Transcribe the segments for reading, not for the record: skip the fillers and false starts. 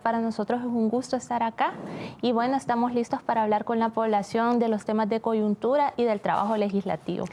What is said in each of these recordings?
para nosotros es un gusto estar acá y bueno, estamos listos para hablar con la población de los temas de coyuntura y del trabajo legislativo.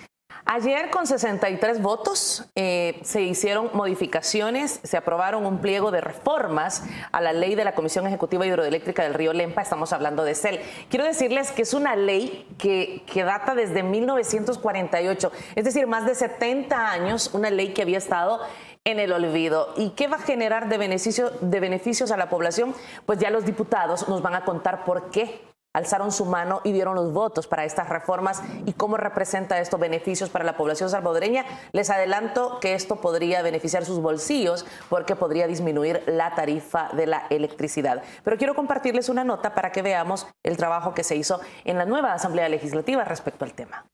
Ayer con 63 votos se hicieron modificaciones, se aprobaron un pliego de reformas a la ley de la Comisión Ejecutiva Hidroeléctrica del Río Lempa, estamos hablando de CEL. Quiero decirles que es una ley que data desde 1948, es decir, más de 70 años, una ley que había estado en el olvido. ¿Y qué va a generar de beneficios a la población? Pues ya los diputados nos van a contar por qué alzaron su mano y dieron los votos para estas reformas y cómo representa estos beneficios para la población salvadoreña. Les adelanto que esto podría beneficiar sus bolsillos porque podría disminuir la tarifa de la electricidad. Pero quiero compartirles una nota para que veamos el trabajo que se hizo en la nueva Asamblea Legislativa respecto al tema.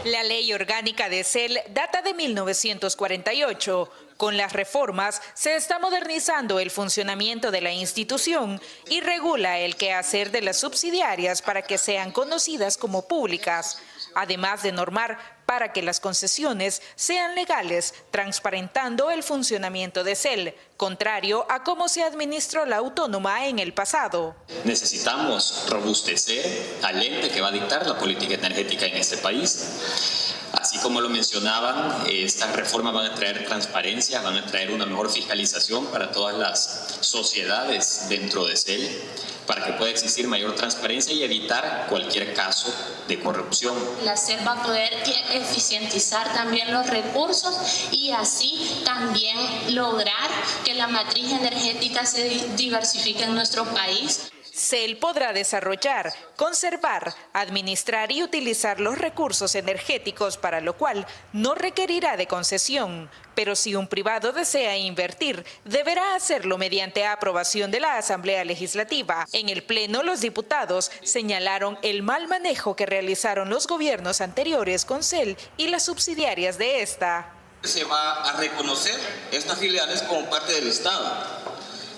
La ley orgánica de CEL data de 1948. Con las reformas se está modernizando el funcionamiento de la institución y regula el quehacer de las subsidiarias para que sean conocidas como públicas, además de normar para que las concesiones sean legales, transparentando el funcionamiento de CEL, contrario a cómo se administró la autónoma en el pasado. Necesitamos robustecer al ente que va a dictar la política energética en este país. Así como lo mencionaban, estas reformas van a traer transparencia, van a traer una mejor fiscalización para todas las sociedades dentro de CEL, para que pueda existir mayor transparencia y evitar cualquier caso de corrupción. La CEL va a poder eficientizar también los recursos y así también lograr que la matriz energética se diversifique en nuestro país. CEL podrá desarrollar, conservar, administrar y utilizar los recursos energéticos, para lo cual no requerirá de concesión. Pero si un privado desea invertir, deberá hacerlo mediante aprobación de la Asamblea Legislativa. En el Pleno, los diputados señalaron el mal manejo que realizaron los gobiernos anteriores con CEL y las subsidiarias de esta. Se va a reconocer estas filiales como parte del Estado,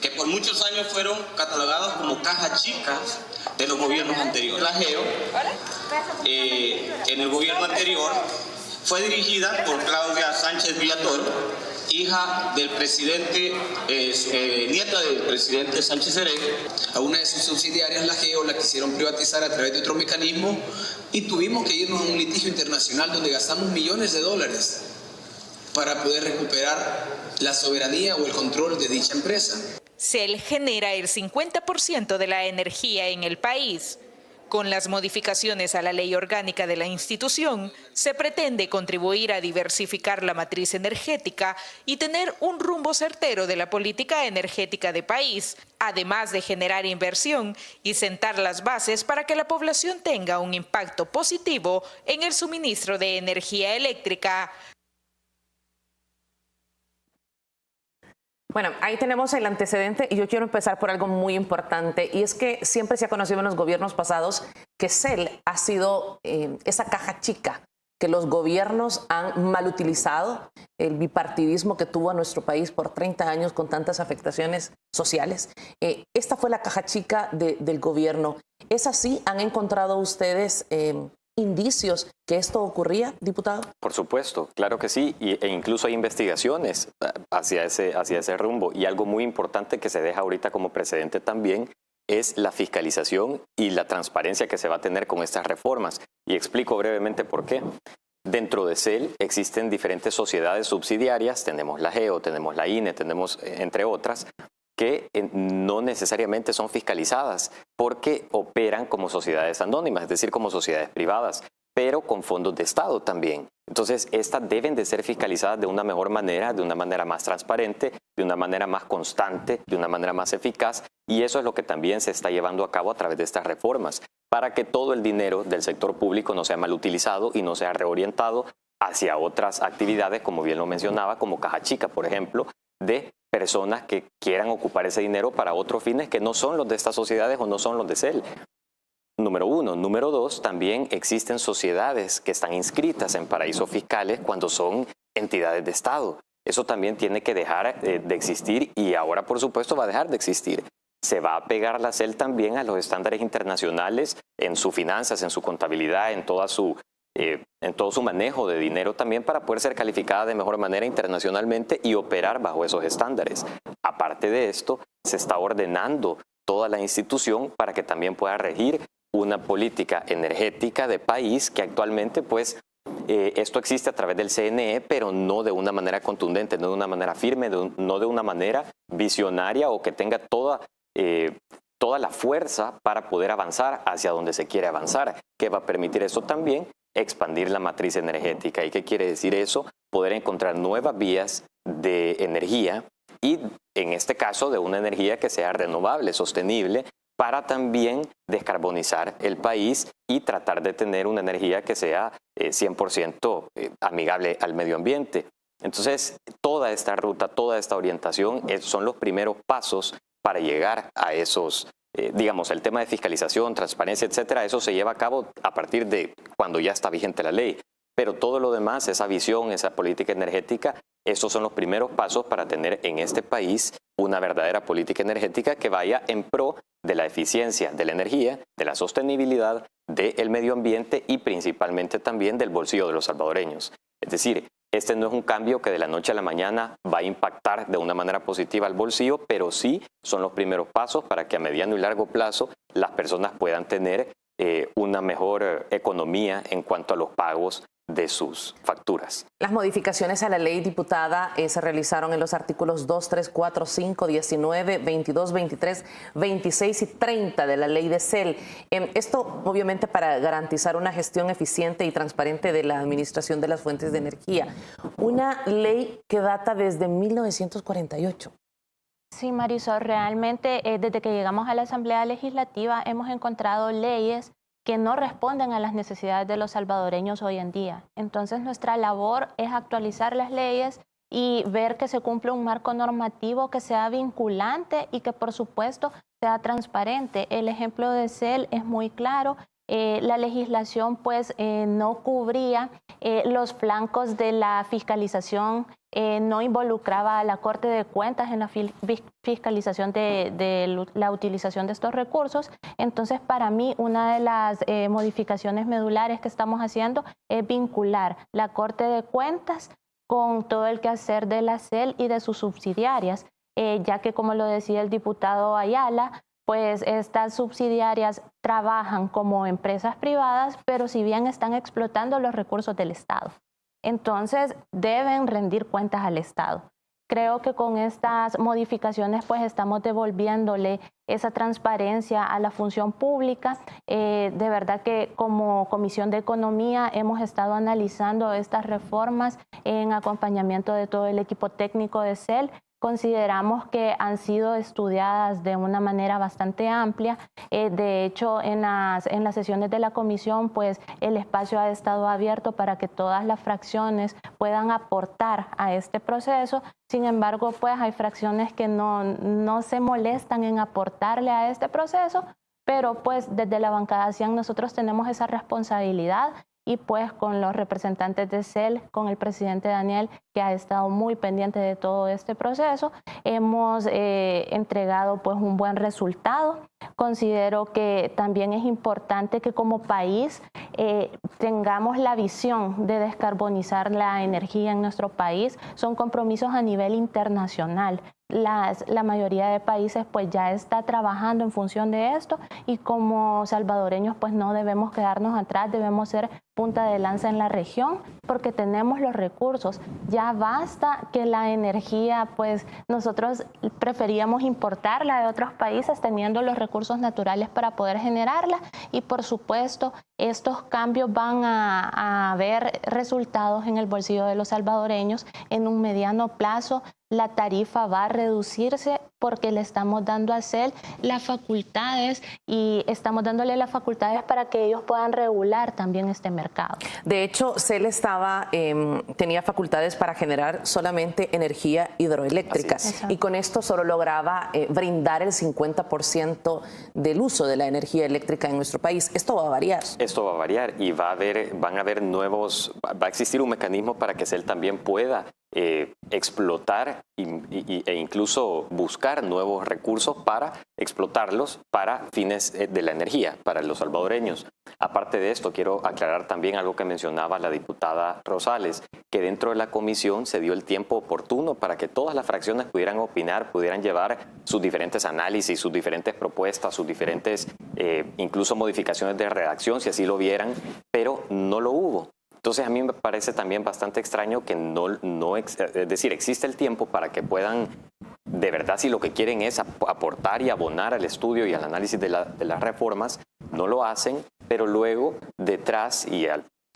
que por muchos años fueron catalogados como cajas chicas de los gobiernos anteriores. La GEO, en el gobierno anterior, fue dirigida por Claudia Sánchez Villatoro, hija del presidente, nieta del presidente Sánchez Serén. A una de sus subsidiarias, la GEO, la quisieron privatizar a través de otro mecanismo y tuvimos que irnos a un litigio internacional donde gastamos millones de dólares para poder recuperar la soberanía o el control de dicha empresa. CEL genera el 50% de la energía en el país. Con las modificaciones a la ley orgánica de la institución, se pretende contribuir a diversificar la matriz energética y tener un rumbo certero de la política energética del país, además de generar inversión y sentar las bases para que la población tenga un impacto positivo en el suministro de energía eléctrica. Bueno, ahí tenemos el antecedente y yo quiero empezar por algo muy importante y es que siempre se ha conocido en los gobiernos pasados que CEL ha sido esa caja chica que los gobiernos han mal utilizado, el bipartidismo que tuvo a nuestro país por 30 años con tantas afectaciones sociales. Esta fue la caja chica del gobierno. ¿Es así? ¿Han encontrado ustedes indicios que esto ocurría, diputado? Por supuesto, claro que sí, e incluso hay investigaciones hacia ese rumbo. Y algo muy importante que se deja ahorita como precedente también es la fiscalización y la transparencia que se va a tener con estas reformas. Y explico brevemente por qué. Dentro de CEL existen diferentes sociedades subsidiarias, tenemos la GEO, tenemos la INE, tenemos entre otras, que no necesariamente son fiscalizadas porque operan como sociedades anónimas, es decir, como sociedades privadas, pero con fondos de Estado también. Entonces, estas deben de ser fiscalizadas de una mejor manera, de una manera más transparente, de una manera más constante, de una manera más eficaz, y eso es lo que también se está llevando a cabo a través de estas reformas, para que todo el dinero del sector público no sea mal utilizado y no sea reorientado hacia otras actividades, como bien lo mencionaba, como caja chica, por ejemplo, de personas que quieran ocupar ese dinero para otros fines que no son los de estas sociedades o no son los de CEL. Número uno. Número dos, también existen sociedades que están inscritas en paraísos fiscales cuando son entidades de Estado. Eso también tiene que dejar de existir y ahora, por supuesto, va a dejar de existir. Se va a pegar la CEL también a los estándares internacionales en sus finanzas, en su contabilidad, en todo su manejo de dinero también para poder ser calificada de mejor manera internacionalmente y operar bajo esos estándares. Aparte de esto, se está ordenando toda la institución para que también pueda regir una política energética de país que actualmente pues esto existe a través del CNE, pero no de una manera contundente, no de una manera firme, no de una manera visionaria o que tenga toda la fuerza para poder avanzar hacia donde se quiere avanzar. ¿Qué va a permitir eso también? Expandir la matriz energética. ¿Y qué quiere decir eso? Poder encontrar nuevas vías de energía y, en este caso, de una energía que sea renovable, sostenible, para también descarbonizar el país y tratar de tener una energía que sea 100% amigable al medio ambiente. Entonces, toda esta ruta, toda esta orientación son los primeros pasos para llegar a esos, digamos, el tema de fiscalización, transparencia, etcétera, eso se lleva a cabo a partir de cuando ya está vigente la ley. Pero todo lo demás, esa visión, esa política energética, esos son los primeros pasos para tener en este país una verdadera política energética que vaya en pro de la eficiencia de la energía, de la sostenibilidad, del medio ambiente y principalmente también del bolsillo de los salvadoreños. Es decir, este no es un cambio que de la noche a la mañana va a impactar de una manera positiva al bolsillo, pero sí son los primeros pasos para que a mediano y largo plazo las personas puedan tener una mejor economía en cuanto a los pagos de sus facturas. Las modificaciones a la ley, diputada, se realizaron en los artículos 2, 3, 4, 5, 19, 22, 23, 26 y 30 de la ley de CEL. Esto obviamente para garantizar una gestión eficiente y transparente de la administración de las fuentes de energía. Una ley que data desde 1948. Sí, Marisol, realmente desde que llegamos a la Asamblea Legislativa hemos encontrado leyes que no responden a las necesidades de los salvadoreños hoy en día. Entonces, nuestra labor es actualizar las leyes y ver que se cumple un marco normativo que sea vinculante y que, por supuesto, sea transparente. El ejemplo de CEL es muy claro. La legislación, pues, no cubría los flancos de la fiscalización, no involucraba a la Corte de Cuentas en la fiscalización de la utilización de estos recursos. Entonces, para mí, una de las modificaciones medulares que estamos haciendo es vincular la Corte de Cuentas con todo el quehacer de la CEL y de sus subsidiarias, ya que, como lo decía el diputado Ayala, pues estas subsidiarias trabajan como empresas privadas, pero si bien están explotando los recursos del Estado. Entonces, deben rendir cuentas al Estado. Creo que con estas modificaciones pues estamos devolviéndole esa transparencia a la función pública. De verdad que como Comisión de Economía hemos estado analizando estas reformas en acompañamiento de todo el equipo técnico de CEL. Consideramos que han sido estudiadas de una manera bastante amplia. De hecho, en las sesiones de la comisión, pues el espacio ha estado abierto para que todas las fracciones puedan aportar a este proceso. Sin embargo, pues hay fracciones que no se molestan en aportarle a este proceso, pero pues desde la bancada CIAN nosotros tenemos esa responsabilidad. Y pues con los representantes de CEL, con el presidente Daniel, que ha estado muy pendiente de todo este proceso, hemos entregado pues un buen resultado. Considero que también es importante que como país tengamos la visión de descarbonizar la energía en nuestro país. Son compromisos a nivel internacional. La mayoría de países pues ya está trabajando en función de esto y como salvadoreños pues no debemos quedarnos atrás, debemos ser punta de lanza en la región porque tenemos los recursos. Ya basta que la energía pues nosotros preferíamos importarla de otros países teniendo los recursos naturales para poder generarla y por supuesto estos cambios van a ver resultados en el bolsillo de los salvadoreños en un mediano plazo. La tarifa va a reducirse porque le estamos dando a CEL las facultades y estamos dándole las facultades para que ellos puedan regular también este mercado. De hecho, CEL tenía facultades para generar solamente energía hidroeléctrica y con esto solo lograba brindar el 50% del uso de la energía eléctrica en nuestro país. ¿Esto va a variar? Esto va a variar y va a existir un mecanismo para que CEL también pueda explotar e incluso buscar nuevos recursos para explotarlos para fines de la energía, para los salvadoreños. Aparte de esto, quiero aclarar también algo que mencionaba la diputada Rosales, que dentro de la comisión se dio el tiempo oportuno para que todas las fracciones pudieran opinar, pudieran llevar sus diferentes análisis, sus diferentes propuestas, sus diferentes incluso modificaciones de redacción, si así lo vieran, pero no lo hubo. Entonces a mí me parece también bastante extraño que es decir, existe el tiempo para que puedan, de verdad, si lo que quieren es aportar y abonar al estudio y al análisis de las reformas, no lo hacen, pero luego detrás y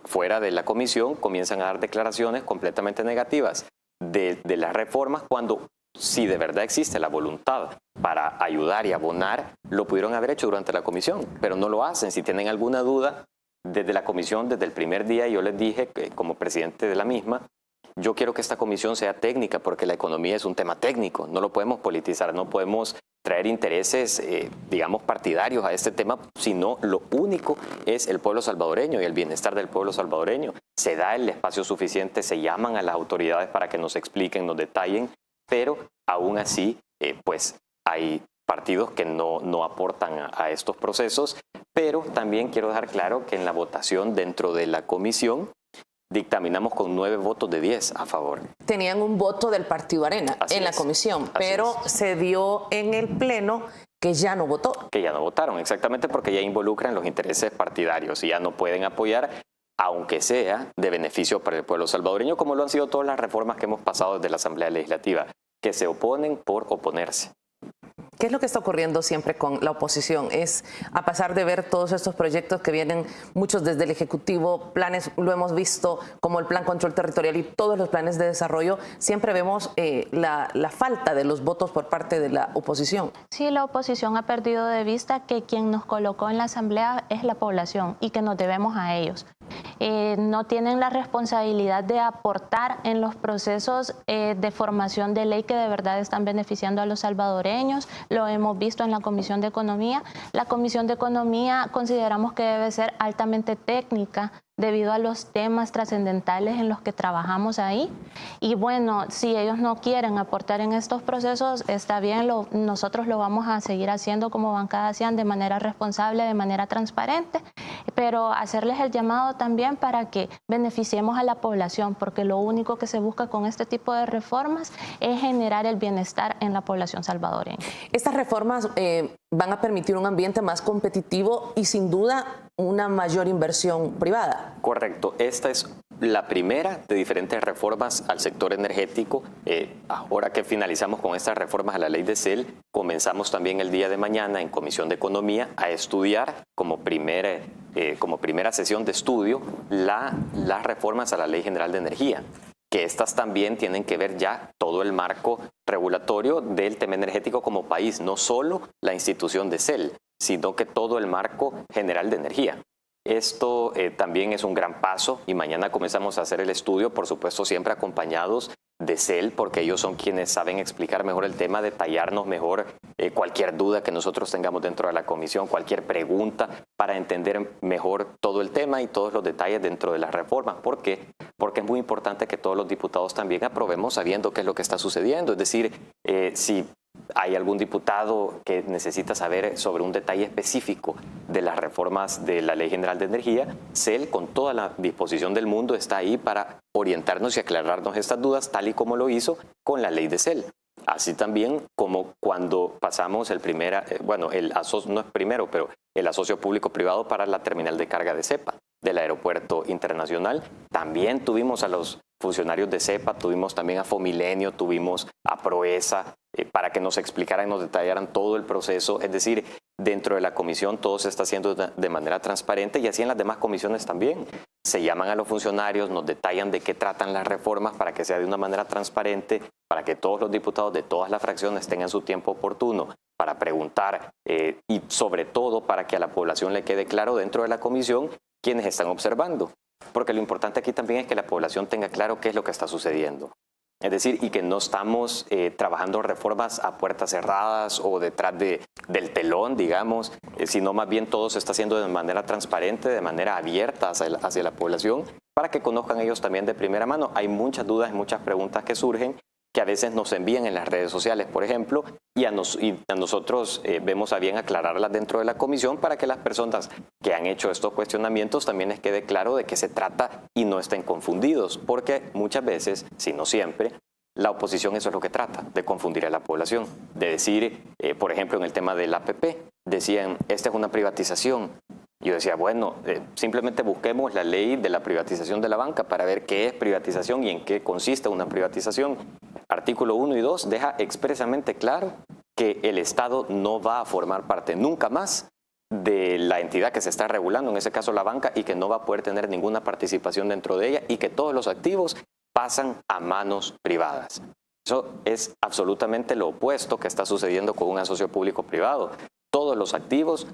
fuera de la comisión comienzan a dar declaraciones completamente negativas de las reformas cuando, si de verdad existe la voluntad para ayudar y abonar, lo pudieron haber hecho durante la comisión, pero no lo hacen. Si tienen alguna duda, desde la comisión, desde el primer día, yo les dije que como presidente de la misma, yo quiero que esta comisión sea técnica porque la economía es un tema técnico, no lo podemos politizar, no podemos traer intereses, digamos, partidarios a este tema, sino lo único es el pueblo salvadoreño y el bienestar del pueblo salvadoreño. Se da el espacio suficiente, se llaman a las autoridades para que nos expliquen, nos detallen, pero aún así, pues hay partidos que no aportan a estos procesos, pero también quiero dejar claro que en la votación dentro de la comisión dictaminamos con 9 votos de 10 a favor. Tenían un voto del Partido Arena en la comisión, pero se dio en el Pleno que ya no votó. Que ya no votaron, exactamente porque ya involucran los intereses partidarios y ya no pueden apoyar, aunque sea de beneficio para el pueblo salvadoreño, como lo han sido todas las reformas que hemos pasado desde la Asamblea Legislativa, que se oponen por oponerse. ¿Qué es lo que está ocurriendo siempre con la oposición? Es, a pesar de ver todos estos proyectos que vienen, muchos desde el Ejecutivo, planes, lo hemos visto, como el Plan Control Territorial y todos los planes de desarrollo, siempre vemos la falta de los votos por parte de la oposición. Sí, la oposición ha perdido de vista que quien nos colocó en la Asamblea es la población y que nos debemos a ellos. No tienen la responsabilidad de aportar en los procesos de formación de ley que de verdad están beneficiando a los salvadoreños. Lo hemos visto en la Comisión de Economía. La Comisión de Economía consideramos que debe ser altamente técnica debido a los temas trascendentales en los que trabajamos ahí. Y bueno, si ellos no quieren aportar en estos procesos, está bien, nosotros lo vamos a seguir haciendo como bancada CIAN de manera responsable, de manera transparente, pero hacerles el llamado también para que beneficiemos a la población, porque lo único que se busca con este tipo de reformas es generar el bienestar en la población salvadoreña. Estas reformas van a permitir un ambiente más competitivo y sin duda una mayor inversión privada. Correcto. Esta es la primera de diferentes reformas al sector energético. Ahora que finalizamos con estas reformas a la ley de CEL, comenzamos también el día de mañana en Comisión de Economía a estudiar como primera sesión de estudio las reformas a la Ley General de Energía, que estas también tienen que ver ya todo el marco regulatorio del tema energético como país, no solo la institución de CEL, sino que todo el marco general de energía. Esto también es un gran paso y mañana comenzamos a hacer el estudio, por supuesto siempre acompañados de CEL, porque ellos son quienes saben explicar mejor el tema, detallarnos mejor cualquier duda que nosotros tengamos dentro de la comisión, cualquier pregunta, para entender mejor todo el tema y todos los detalles dentro de las reformas. ¿Por qué? Porque es muy importante que todos los diputados también aprobemos sabiendo qué es lo que está sucediendo. Es decir, si hay algún diputado que necesita saber sobre un detalle específico de las reformas de la Ley General de Energía, CEL, con toda la disposición del mundo, está ahí para orientarnos y aclararnos estas dudas, tal y como lo hizo con la ley de CEL. Así también como cuando pasamos el asocio público-privado para la terminal de carga de CEPA del Aeropuerto Internacional. También tuvimos a los funcionarios de CEPA, tuvimos también a Fomilenio, tuvimos a Proesa, para que nos explicaran, nos detallaran todo el proceso. Es decir, dentro de la comisión todo se está haciendo de manera transparente y así en las demás comisiones también. Se llaman a los funcionarios, nos detallan de qué tratan las reformas para que sea de una manera transparente, para que todos los diputados de todas las fracciones tengan su tiempo oportuno para preguntar y sobre todo para que a la población le quede claro dentro de la comisión quiénes están observando. Porque lo importante aquí también es que la población tenga claro qué es lo que está sucediendo. Es decir, y que no estamos trabajando reformas a puertas cerradas o detrás del telón, digamos, sino más bien todo se está haciendo de manera transparente, de manera abierta hacia la población, para que conozcan ellos también de primera mano. Hay muchas dudas y muchas preguntas que surgen que a veces nos envían en las redes sociales, por ejemplo, y a nosotros vemos a bien aclararlas dentro de la comisión para que las personas que han hecho estos cuestionamientos también les quede claro de qué se trata y no estén confundidos, porque muchas veces, si no siempre, la oposición eso es lo que trata, de confundir a la población, de decir, por ejemplo, en el tema del APP, decían, esta es una privatización. Yo decía, bueno, simplemente busquemos la ley de la privatización de la banca para ver qué es privatización y en qué consiste una privatización. Artículo 1 y 2 deja expresamente claro que el Estado no va a formar parte nunca más de la entidad que se está regulando, en ese caso la banca, y que no va a poder tener ninguna participación dentro de ella y que todos los activos pasan a manos privadas. Eso es absolutamente lo opuesto que está sucediendo con un asocio público-privado. Todos los activos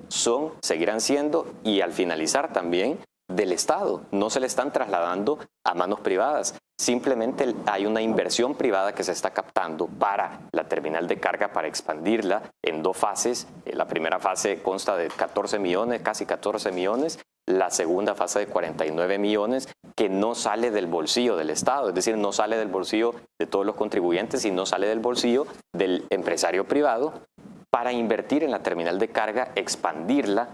seguirán siendo, y al finalizar también, del Estado. No se le están trasladando a manos privadas. Simplemente hay una inversión privada que se está captando para la terminal de carga, para expandirla en 2 fases. La primera fase consta de 14 millones, casi 14 millones. La segunda fase de 49 millones, que no sale del bolsillo del Estado, es decir, no sale del bolsillo de todos los contribuyentes y no sale del bolsillo del empresario privado, para invertir en la terminal de carga, expandirla.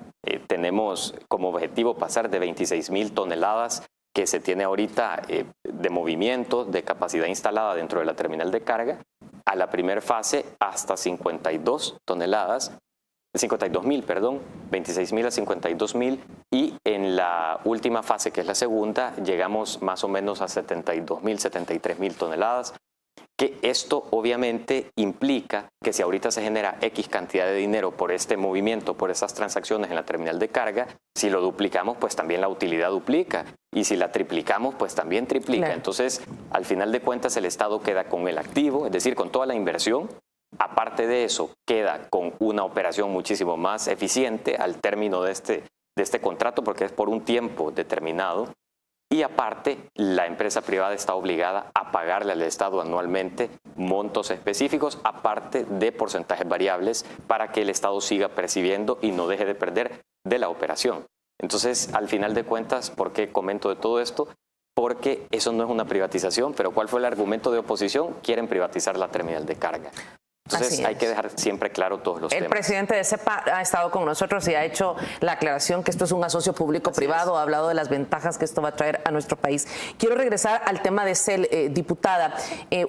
Tenemos como objetivo pasar de 26,000 toneladas que se tiene ahorita de movimiento, de capacidad instalada dentro de la terminal de carga, a la primera fase hasta 52,000, perdón, 26,000 a 52,000, y en la última fase, que es la segunda, llegamos más o menos a 72,000, 73,000 toneladas. Que esto obviamente implica que si ahorita se genera X cantidad de dinero por este movimiento, por esas transacciones en la terminal de carga, si lo duplicamos, pues también la utilidad duplica. Y si la triplicamos, pues también triplica. Claro. Entonces, al final de cuentas, el Estado queda con el activo, es decir, con toda la inversión. Aparte de eso, queda con una operación muchísimo más eficiente al término de este contrato, porque es por un tiempo determinado. Y aparte, la empresa privada está obligada a pagarle al Estado anualmente montos específicos, aparte de porcentajes variables, para que el Estado siga percibiendo y no deje de perder de la operación. Entonces, al final de cuentas, ¿por qué comento de todo esto? Porque eso no es una privatización, pero ¿cuál fue el argumento de oposición? Quieren privatizar la terminal de carga. Entonces hay que dejar siempre claro todos los temas. El presidente de CEPA ha estado con nosotros y ha hecho la aclaración que esto es un asocio público-privado, ha hablado de las ventajas que esto va a traer a nuestro país. Quiero regresar al tema de CEL, diputada.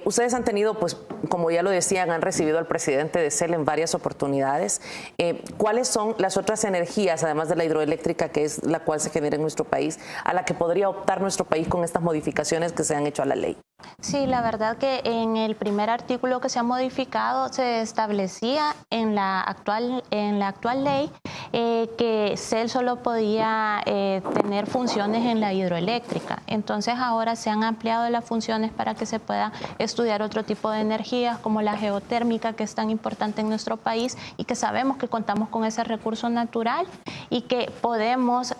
Ustedes han tenido, pues, como ya lo decían, han recibido al presidente de CEL en varias oportunidades. ¿Cuáles son las otras energías, además de la hidroeléctrica, que es la cual se genera en nuestro país, a la que podría optar nuestro país con estas modificaciones que se han hecho a la ley? Sí, la verdad que en el primer artículo que se ha modificado se establecía en la actual ley que CEL solo podía tener funciones en la hidroeléctrica. Entonces ahora se han ampliado las funciones para que se pueda estudiar otro tipo de energías como la geotérmica, que es tan importante en nuestro país y que sabemos que contamos con ese recurso natural y que podemos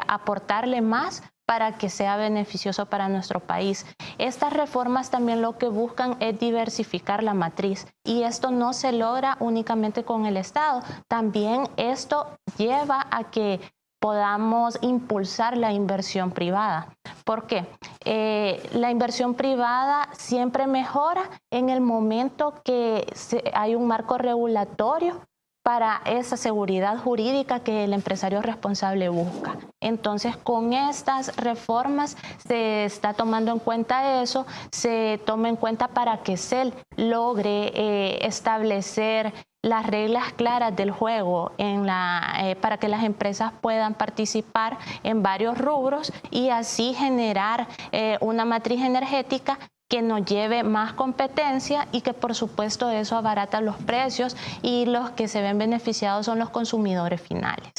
aportarle más para que sea beneficioso para nuestro país. Estas reformas también lo que buscan es diversificar la matriz y esto no se logra únicamente con el Estado. También esto lleva a que podamos impulsar la inversión privada. ¿Por qué? La inversión privada siempre mejora en el momento que hay un marco regulatorio para esa seguridad jurídica que el empresario responsable busca. Entonces, con estas reformas se está tomando en cuenta eso, se toma en cuenta para que CEL logre establecer las reglas claras del juego para que las empresas puedan participar en varios rubros y así generar una matriz energética que nos lleve más competencia y que por supuesto eso abarata los precios y los que se ven beneficiados son los consumidores finales.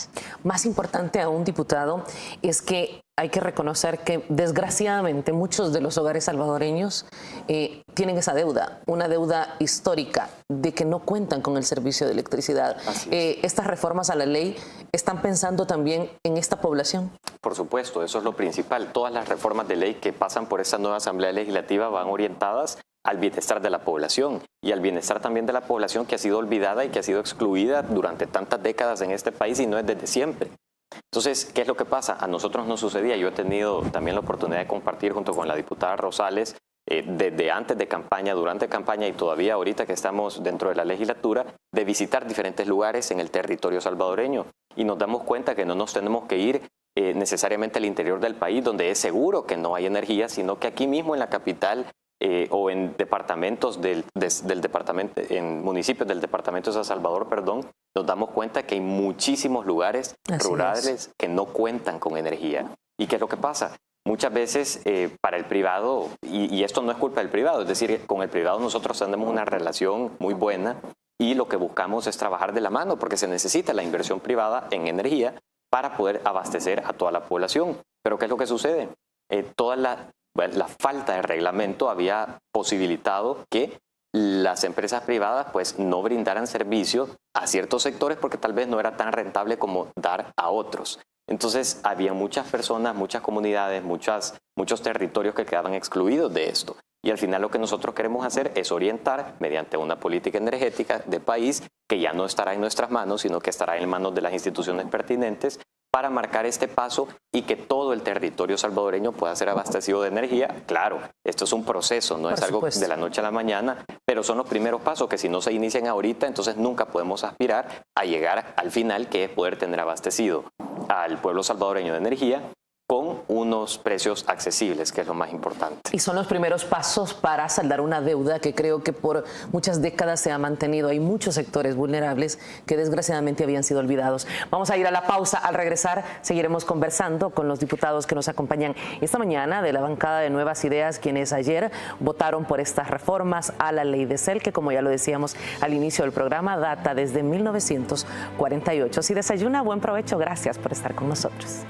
Más importante aún, diputado, es que hay que reconocer que desgraciadamente muchos de los hogares salvadoreños tienen esa deuda, una deuda histórica de que no cuentan con el servicio de electricidad. Estas reformas a la ley están pensando también en esta población. Por supuesto, eso es lo principal. Todas las reformas de ley que pasan por esta nueva Asamblea Legislativa van orientadas al bienestar de la población y al bienestar también de la población que ha sido olvidada y que ha sido excluida durante tantas décadas en este país y no es desde siempre. Entonces, ¿qué es lo que pasa? A nosotros nos sucedía, yo he tenido también la oportunidad de compartir junto con la diputada Rosales, desde antes de campaña, durante campaña y todavía ahorita que estamos dentro de la legislatura, de visitar diferentes lugares en el territorio salvadoreño. Y nos damos cuenta que no nos tenemos que ir necesariamente al interior del país, donde es seguro que no hay energía, sino que aquí mismo en la capital o en departamentos del departamento, en municipios del departamento de San Salvador, perdón, nos damos cuenta que hay muchísimos lugares rurales que no cuentan con energía. ¿Y qué es lo que pasa? Muchas veces para el privado, y esto no es culpa del privado, es decir, con el privado nosotros tenemos una relación muy buena y lo que buscamos es trabajar de la mano porque se necesita la inversión privada en energía para poder abastecer a toda la población. Pero ¿qué es lo que sucede? Toda la falta de reglamento había posibilitado que las empresas privadas pues no brindaran servicios a ciertos sectores porque tal vez no era tan rentable como dar a otros. Entonces había muchas personas, muchas comunidades, muchos territorios que quedaban excluidos de esto. Y al final lo que nosotros queremos hacer es orientar mediante una política energética de país que ya no estará en nuestras manos, sino que estará en manos de las instituciones pertinentes para marcar este paso y que todo el territorio salvadoreño pueda ser abastecido de energía. Claro, esto es un proceso, no es algo de la noche a la mañana, pero son los primeros pasos que si no se inician ahorita, entonces nunca podemos aspirar a llegar al final, que es poder tener abastecido al pueblo salvadoreño de energía con unos precios accesibles, que es lo más importante. Y son los primeros pasos para saldar una deuda que creo que por muchas décadas se ha mantenido. Hay muchos sectores vulnerables que desgraciadamente habían sido olvidados. Vamos a ir a la pausa. Al regresar seguiremos conversando con los diputados que nos acompañan esta mañana de la bancada de Nuevas Ideas, quienes ayer votaron por estas reformas a la ley de CEL, que como ya lo decíamos al inicio del programa, data desde 1948. Si desayuna, buen provecho. Gracias por estar con nosotros.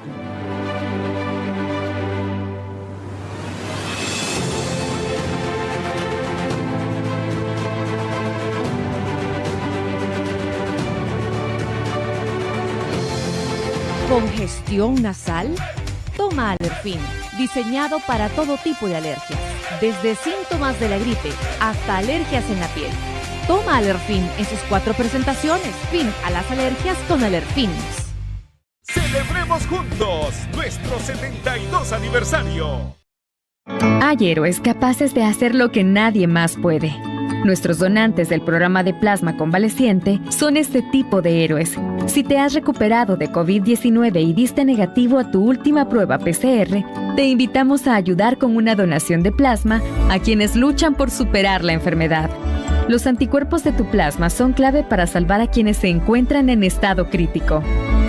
¿Congestión nasal? Toma Alerfin, diseñado para todo tipo de alergias, desde síntomas de la gripe hasta alergias en la piel. Toma Alerfin en sus 4 presentaciones. Fin a las alergias con Alerfin. Celebremos juntos nuestro 72 aniversario. Hay héroes capaces de hacer lo que nadie más puede. Nuestros donantes del programa de plasma convaleciente son este tipo de héroes. Si te has recuperado de COVID-19 y diste negativo a tu última prueba PCR, te invitamos a ayudar con una donación de plasma a quienes luchan por superar la enfermedad. Los anticuerpos de tu plasma son clave para salvar a quienes se encuentran en estado crítico.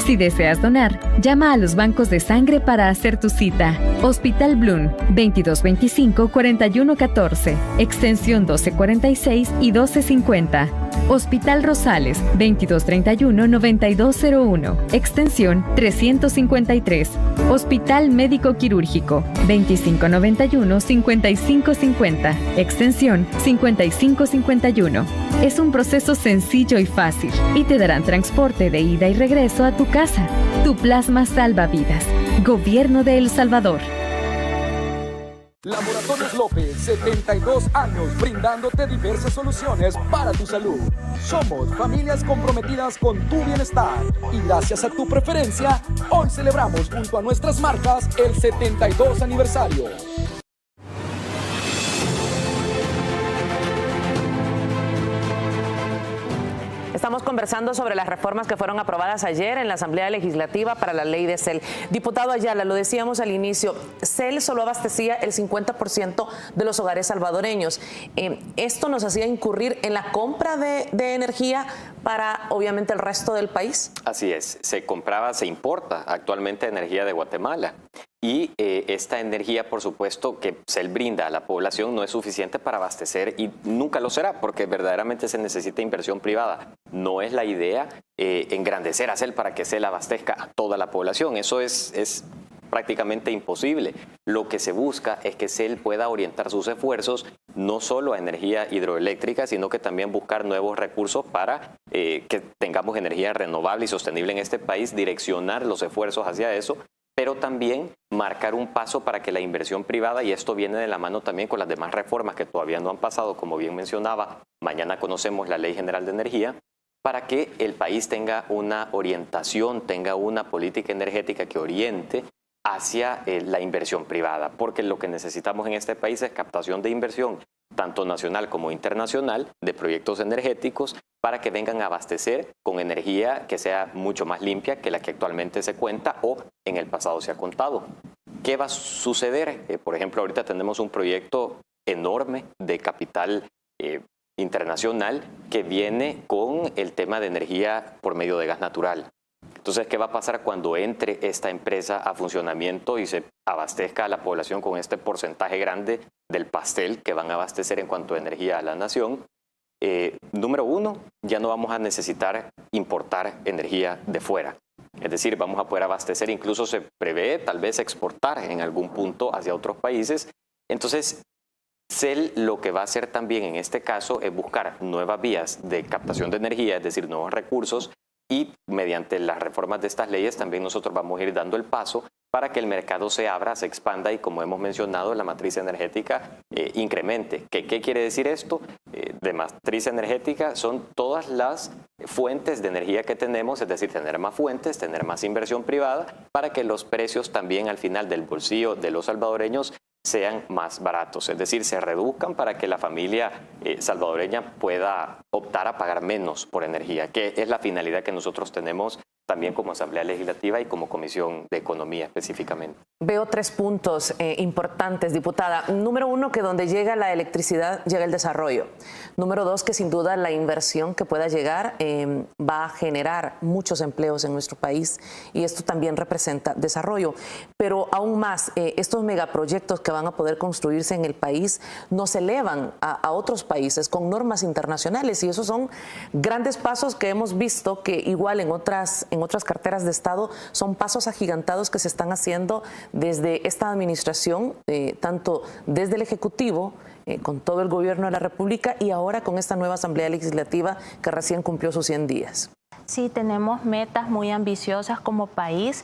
Si deseas donar, llama a los bancos de sangre para hacer tu cita. Hospital Bloom, 2225-4114, extensión 1246 y 1250. Hospital Rosales, 2231-9201, extensión 353. Hospital Médico Quirúrgico, 2591-5550, extensión 5551. Es un proceso sencillo y fácil y te darán transporte de ida y regreso a tu casa. Tu plasma salva vidas. Gobierno de El Salvador. Laboratorios López, 72 años brindándote diversas soluciones para tu salud. Somos familias comprometidas con tu bienestar y gracias a tu preferencia, hoy celebramos junto a nuestras marcas el 72 aniversario. Estamos conversando sobre las reformas que fueron aprobadas ayer en la Asamblea Legislativa para la ley de CEL. Diputado Ayala, lo decíamos al inicio, CEL solo abastecía el 50% de los hogares salvadoreños. ¿Esto nos hacía incurrir en la compra de energía para, obviamente, el resto del país? Así es, se importa actualmente energía de Guatemala. Y esta energía, por supuesto, que CEL brinda a la población no es suficiente para abastecer y nunca lo será porque verdaderamente se necesita inversión privada. No es la idea engrandecer a CEL para que CEL abastezca a toda la población. Eso es prácticamente imposible. Lo que se busca es que CEL pueda orientar sus esfuerzos no solo a energía hidroeléctrica, sino que también buscar nuevos recursos para que tengamos energía renovable y sostenible en este país, direccionar los esfuerzos hacia eso, pero también marcar un paso para que la inversión privada, y esto viene de la mano también con las demás reformas que todavía no han pasado, como bien mencionaba, mañana conocemos la Ley General de Energía, para que el país tenga una orientación, tenga una política energética que oriente hacia la inversión privada, porque lo que necesitamos en este país es captación de inversión, tanto nacional como internacional, de proyectos energéticos para que vengan a abastecer con energía que sea mucho más limpia que la que actualmente se cuenta o en el pasado se ha contado. ¿Qué va a suceder? Por ejemplo, ahorita tenemos un proyecto enorme de capital internacional que viene con el tema de energía por medio de gas natural. Entonces, ¿qué va a pasar cuando entre esta empresa a funcionamiento y se abastezca a la población con este porcentaje grande del pastel que van a abastecer en cuanto a energía a la nación? Número uno, ya no vamos a necesitar importar energía de fuera. Es decir, vamos a poder abastecer, incluso se prevé tal vez exportar en algún punto hacia otros países. Entonces, CEL lo que va a hacer también en este caso es buscar nuevas vías de captación de energía, es decir, nuevos recursos, y mediante las reformas de estas leyes también nosotros vamos a ir dando el paso para que el mercado se abra, se expanda y, como hemos mencionado, la matriz energética incremente. ¿Qué quiere decir esto? De matriz energética son todas las fuentes de energía que tenemos, es decir, tener más fuentes, tener más inversión privada para que los precios también al final del bolsillo de los salvadoreños sean más baratos, es decir, se reduzcan para que la familia salvadoreña pueda optar a pagar menos por energía, que es la finalidad que nosotros tenemos también como Asamblea Legislativa y como Comisión de Economía específicamente. Veo 3 puntos importantes, diputada. Número 1, que donde llega la electricidad llega el desarrollo. Número 2, que sin duda la inversión que pueda llegar va a generar muchos empleos en nuestro país y esto también representa desarrollo. Pero aún más, estos megaproyectos que van a poder construirse en el país nos elevan a otros países con normas internacionales y esos son grandes pasos que hemos visto que igual en otras carteras de Estado son pasos agigantados que se están haciendo desde esta administración, tanto desde el Ejecutivo, con todo el gobierno de la República y ahora con esta nueva Asamblea Legislativa que recién cumplió sus 100 días. Sí, tenemos metas muy ambiciosas como país.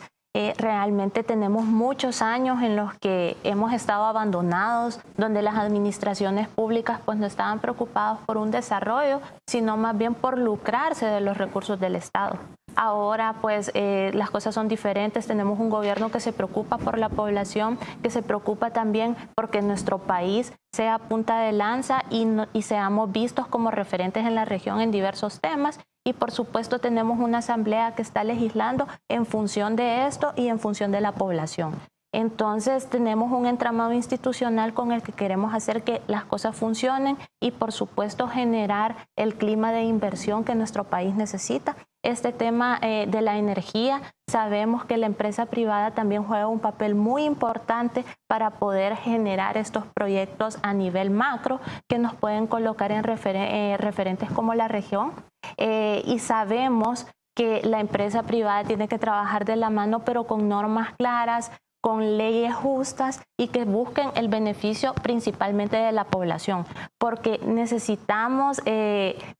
Realmente tenemos muchos años en los que hemos estado abandonados, donde las administraciones públicas pues no estaban preocupadas por un desarrollo, sino más bien por lucrarse de los recursos del Estado. Ahora pues las cosas son diferentes, tenemos un gobierno que se preocupa por la población, que se preocupa también porque nuestro país sea punta de lanza y seamos vistos como referentes en la región en diversos temas. Y por supuesto tenemos una asamblea que está legislando en función de esto y en función de la población. Entonces tenemos un entramado institucional con el que queremos hacer que las cosas funcionen y por supuesto generar el clima de inversión que nuestro país necesita. Este tema de la energía, sabemos que la empresa privada también juega un papel muy importante para poder generar estos proyectos a nivel macro que nos pueden colocar en referentes como la región. Y sabemos que la empresa privada tiene que trabajar de la mano, pero con normas claras, con leyes justas y que busquen el beneficio principalmente de la población, porque necesitamos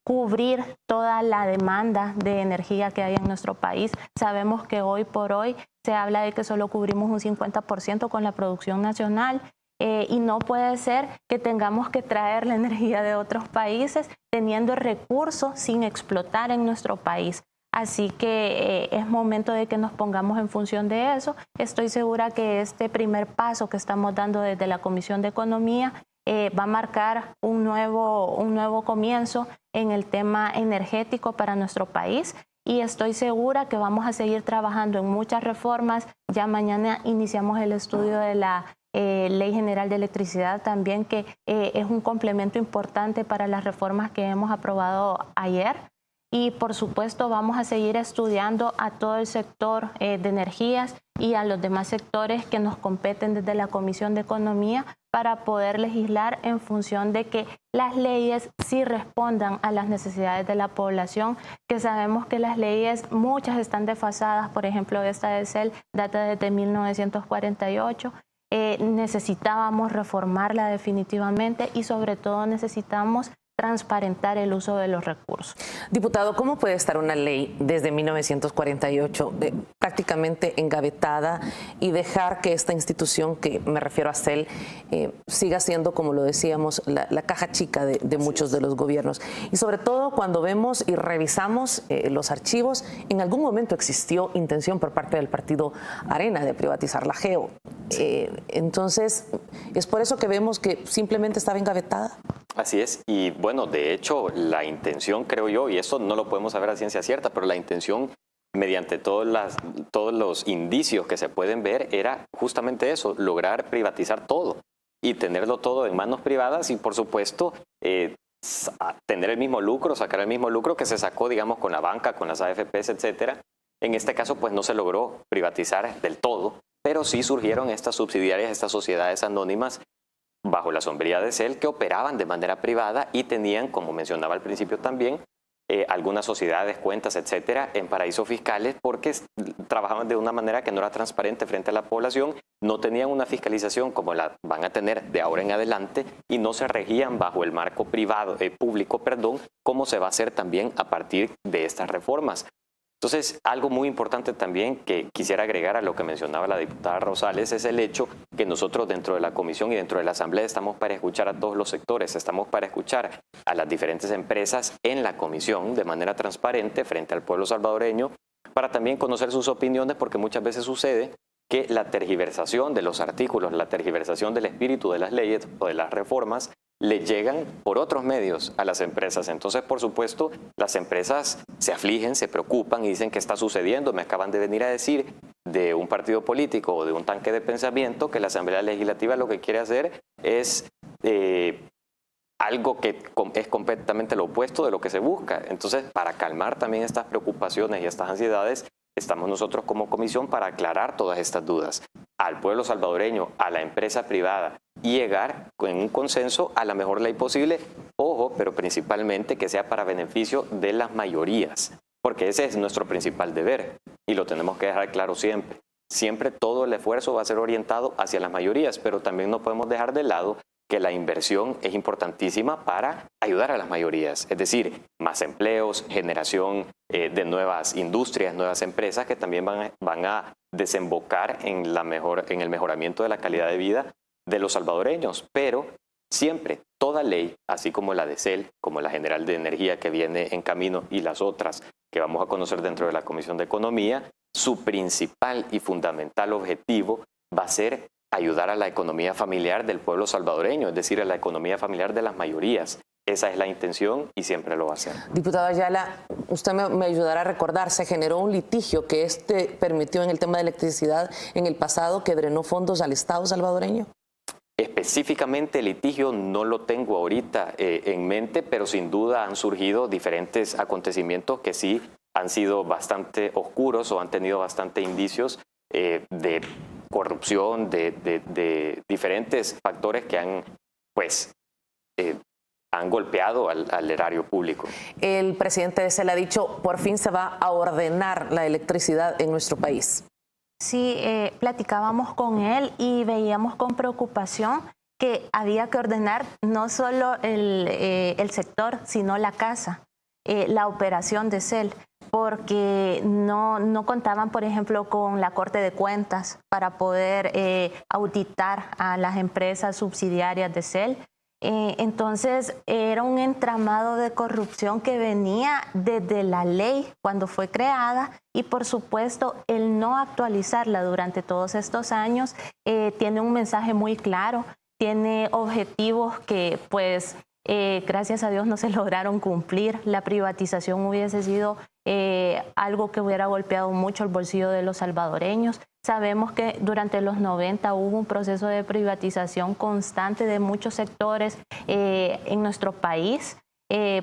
cubrir toda la demanda de energía que hay en nuestro país. Sabemos que hoy por hoy se habla de que solo cubrimos un 50% con la producción nacional. Y no puede ser que tengamos que traer la energía de otros países teniendo recursos sin explotar en nuestro país. Así que es momento de que nos pongamos en función de eso. Estoy segura que este primer paso que estamos dando desde la Comisión de Economía va a marcar un nuevo comienzo en el tema energético para nuestro país. Y estoy segura que vamos a seguir trabajando en muchas reformas. Ya mañana iniciamos el estudio de la Ley General de Electricidad también, que es un complemento importante para las reformas que hemos aprobado ayer. Y por supuesto vamos a seguir estudiando a todo el sector de energías y a los demás sectores que nos competen desde la Comisión de Economía para poder legislar en función de que las leyes sí respondan a las necesidades de la población, que sabemos que las leyes, muchas están desfasadas. Por ejemplo, esta de CEL data desde 1948. Necesitábamos reformarla definitivamente y sobre todo necesitamos transparentar el uso de los recursos. Diputado, ¿cómo puede estar una ley desde 1948 prácticamente engavetada y dejar que esta institución, que me refiero a CEL, siga siendo, como lo decíamos, la caja chica de muchos de los gobiernos? Y sobre todo cuando vemos y revisamos los archivos, en algún momento existió intención por parte del partido Arena de privatizar la GEO. Entonces, ¿es por eso que vemos que simplemente estaba engavetada? Así es, y bueno, de hecho, la intención, creo yo, y esto no lo podemos saber a ciencia cierta, pero la intención, mediante todos los indicios que se pueden ver, era justamente eso, lograr privatizar todo y tenerlo todo en manos privadas y, por supuesto, tener el mismo lucro, sacar el mismo lucro que se sacó, digamos, con la banca, con las AFPs, etcétera. En este caso, pues no se logró privatizar del todo, pero sí surgieron estas subsidiarias, estas sociedades anónimas bajo la sombría de CEL que operaban de manera privada y tenían, como mencionaba al principio también, algunas sociedades, cuentas, etcétera, en paraísos fiscales porque trabajaban de una manera que no era transparente frente a la población, no tenían una fiscalización como la van a tener de ahora en adelante y no se regían bajo el marco público, como se va a hacer también a partir de estas reformas. Entonces, algo muy importante también que quisiera agregar a lo que mencionaba la diputada Rosales es el hecho que nosotros dentro de la comisión y dentro de la asamblea estamos para escuchar a todos los sectores, estamos para escuchar a las diferentes empresas en la comisión de manera transparente frente al pueblo salvadoreño, para también conocer sus opiniones, porque muchas veces sucede que la tergiversación de los artículos, la tergiversación del espíritu de las leyes o de las reformas le llegan por otros medios a las empresas. Entonces, por supuesto, las empresas se afligen, se preocupan y dicen qué está sucediendo. Me acaban de venir a decir de un partido político o de un tanque de pensamiento que la Asamblea Legislativa lo que quiere hacer es algo que es completamente lo opuesto de lo que se busca. Entonces, para calmar también estas preocupaciones y estas ansiedades, estamos nosotros como comisión para aclarar todas estas dudas al pueblo salvadoreño, a la empresa privada y llegar con un consenso a la mejor ley posible, ojo, pero principalmente que sea para beneficio de las mayorías, porque ese es nuestro principal deber y lo tenemos que dejar claro siempre. Siempre todo el esfuerzo va a ser orientado hacia las mayorías, pero también no podemos dejar de lado que la inversión es importantísima para ayudar a las mayorías, es decir, más empleos, generación de nuevas industrias, nuevas empresas que también van a desembocar en el mejoramiento de la calidad de vida de los salvadoreños. Pero siempre, toda ley, así como la de CEL, como la General de Energía que viene en camino y las otras que vamos a conocer dentro de la Comisión de Economía, su principal y fundamental objetivo va a ser ayudar a la economía familiar del pueblo salvadoreño, es decir, a la economía familiar de las mayorías. Esa es la intención y siempre lo va a hacer. Diputado Ayala, usted me ayudará a recordar, se generó un litigio que permitió en el tema de electricidad en el pasado que drenó fondos al Estado salvadoreño. Específicamente el litigio no lo tengo ahorita en mente, pero sin duda han surgido diferentes acontecimientos que sí han sido bastante oscuros o han tenido bastante indicios de corrupción, de diferentes factores que han golpeado al erario público. El presidente de CEL ha dicho, por fin se va a ordenar la electricidad en nuestro país. Sí, platicábamos con él y veíamos con preocupación que había que ordenar no solo el sector, sino la casa, la operación de CEL, porque no contaban, por ejemplo, con la Corte de Cuentas para poder auditar a las empresas subsidiarias de CEL. Entonces, era un entramado de corrupción que venía desde la ley cuando fue creada y, por supuesto, el no actualizarla durante todos estos años tiene un mensaje muy claro, tiene objetivos que, pues, gracias a Dios no se lograron cumplir. La privatización hubiese sido algo que hubiera golpeado mucho el bolsillo de los salvadoreños. Sabemos que durante los 90 hubo un proceso de privatización constante de muchos sectores en nuestro país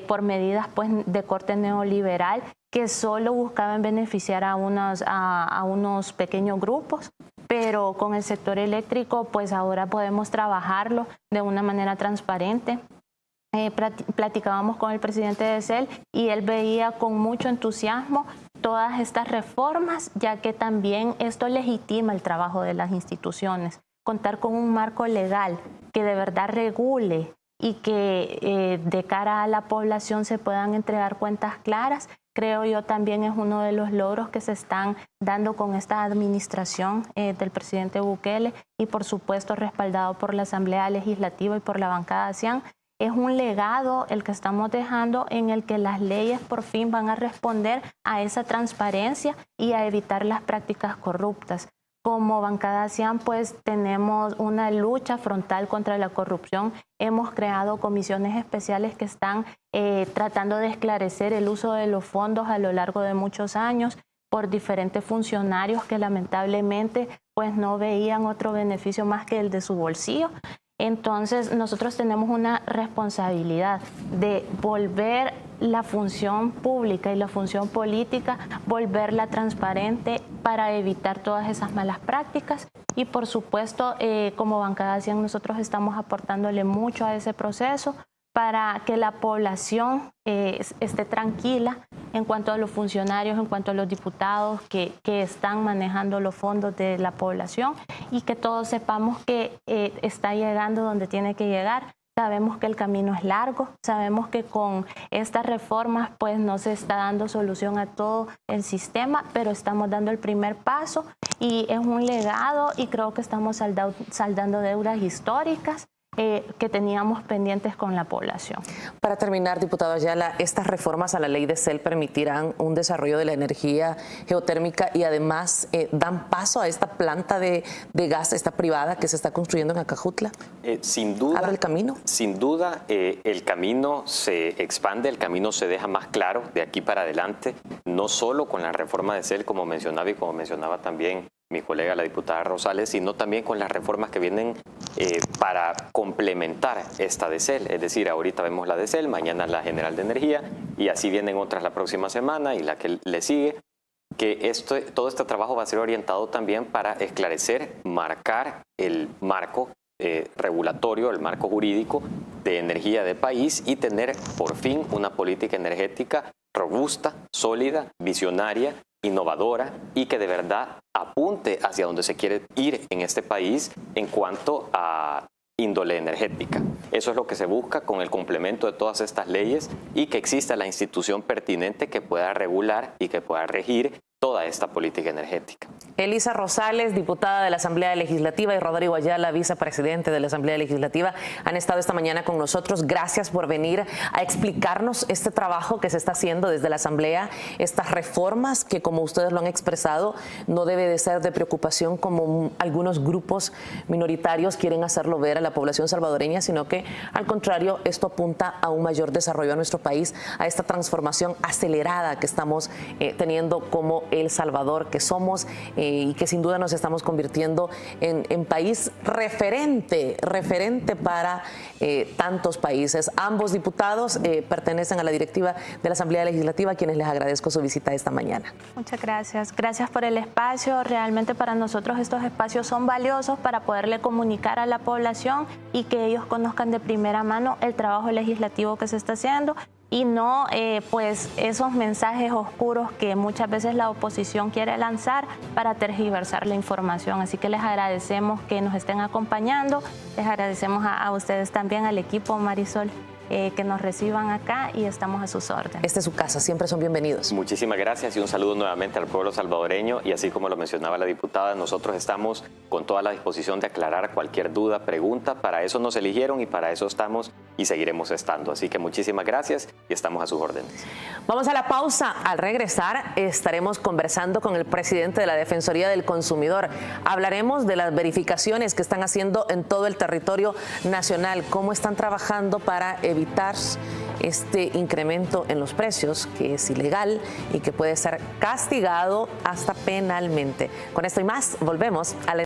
por medidas pues, de corte neoliberal que solo buscaban beneficiar a unos pequeños grupos, pero con el sector eléctrico pues ahora podemos trabajarlo de una manera transparente. Platicábamos con el presidente de CEL y él veía con mucho entusiasmo todas estas reformas, ya que también esto legitima el trabajo de las instituciones. Contar con un marco legal que de verdad regule y que de cara a la población se puedan entregar cuentas claras. Creo yo también es uno de los logros que se están dando con esta administración del presidente Bukele y por supuesto respaldado por la Asamblea Legislativa y por la bancada ASEAN. Es un legado el que estamos dejando en el que las leyes por fin van a responder a esa transparencia y a evitar las prácticas corruptas. Como bancada ASEAN, pues tenemos una lucha frontal contra la corrupción. Hemos creado comisiones especiales que están tratando de esclarecer el uso de los fondos a lo largo de muchos años por diferentes funcionarios que lamentablemente pues no veían otro beneficio más que el de su bolsillo. Entonces nosotros tenemos una responsabilidad de volver la función pública y la función política, volverla transparente para evitar todas esas malas prácticas. Y por supuesto, como bancada ASEAN, nosotros estamos aportándole mucho a ese proceso para que la población esté tranquila en cuanto a los funcionarios, en cuanto a los diputados que están manejando los fondos de la población y que todos sepamos que está llegando donde tiene que llegar. Sabemos que el camino es largo, sabemos que con estas reformas pues no se está dando solución a todo el sistema, pero estamos dando el primer paso y es un legado y creo que estamos saldando deudas históricas que teníamos pendientes con la población. Para terminar, diputado Ayala, estas reformas a la ley de CEL permitirán un desarrollo de la energía geotérmica y además dan paso a esta planta de gas, esta privada que se está construyendo en Acajutla. Sin duda. ¿Abre el camino? Sin duda, el camino se expande, el camino se deja más claro de aquí para adelante, no solo con la reforma de CEL, como mencionaba y como mencionaba también mi colega la diputada Rosales, sino también con las reformas que vienen para complementar esta de CEL. Es decir, ahorita vemos la de CEL, mañana la General de Energía y así vienen otras la próxima semana y la que le sigue. Que todo este trabajo va a ser orientado también para esclarecer, marcar el marco regulatorio, el marco jurídico de energía del país y tener por fin una política energética robusta, sólida, visionaria, innovadora y que de verdad apunte hacia donde se quiere ir en este país en cuanto a índole energética. Eso es lo que se busca con el complemento de todas estas leyes y que exista la institución pertinente que pueda regular y que pueda regir toda esta política energética. Elisa Rosales, diputada de la Asamblea Legislativa, y Rodrigo Ayala, vicepresidente de la Asamblea Legislativa, han estado esta mañana con nosotros. Gracias por venir a explicarnos este trabajo que se está haciendo desde la Asamblea, estas reformas que, como ustedes lo han expresado, no debe de ser de preocupación como algunos grupos minoritarios quieren hacerlo ver a la población salvadoreña, sino que, al contrario, esto apunta a un mayor desarrollo a nuestro país, a esta transformación acelerada que estamos teniendo como El Salvador que somos y que sin duda nos estamos convirtiendo en país referente para tantos países. Ambos diputados pertenecen a la directiva de la Asamblea Legislativa, a quienes les agradezco su visita esta mañana. Muchas gracias. Gracias por el espacio. Realmente para nosotros estos espacios son valiosos para poderle comunicar a la población y que ellos conozcan de primera mano el trabajo legislativo que se está haciendo y no pues esos mensajes oscuros que muchas veces la oposición quiere lanzar para tergiversar la información. Así que les agradecemos que nos estén acompañando, les agradecemos a ustedes también, al equipo Marisol, que nos reciban acá y estamos a sus órdenes. Esta es su casa, siempre son bienvenidos. Muchísimas gracias y un saludo nuevamente al pueblo salvadoreño y así como lo mencionaba la diputada, nosotros estamos con toda la disposición de aclarar cualquier duda, pregunta, para eso nos eligieron y para eso estamos y seguiremos estando. Así que muchísimas gracias y estamos a sus órdenes. Vamos a la pausa. Al regresar estaremos conversando con el presidente de la Defensoría del Consumidor. Hablaremos de las verificaciones que están haciendo en todo el territorio nacional, cómo están trabajando para evitar este incremento en los precios, que es ilegal y que puede ser castigado hasta penalmente. Con esto y más, volvemos a la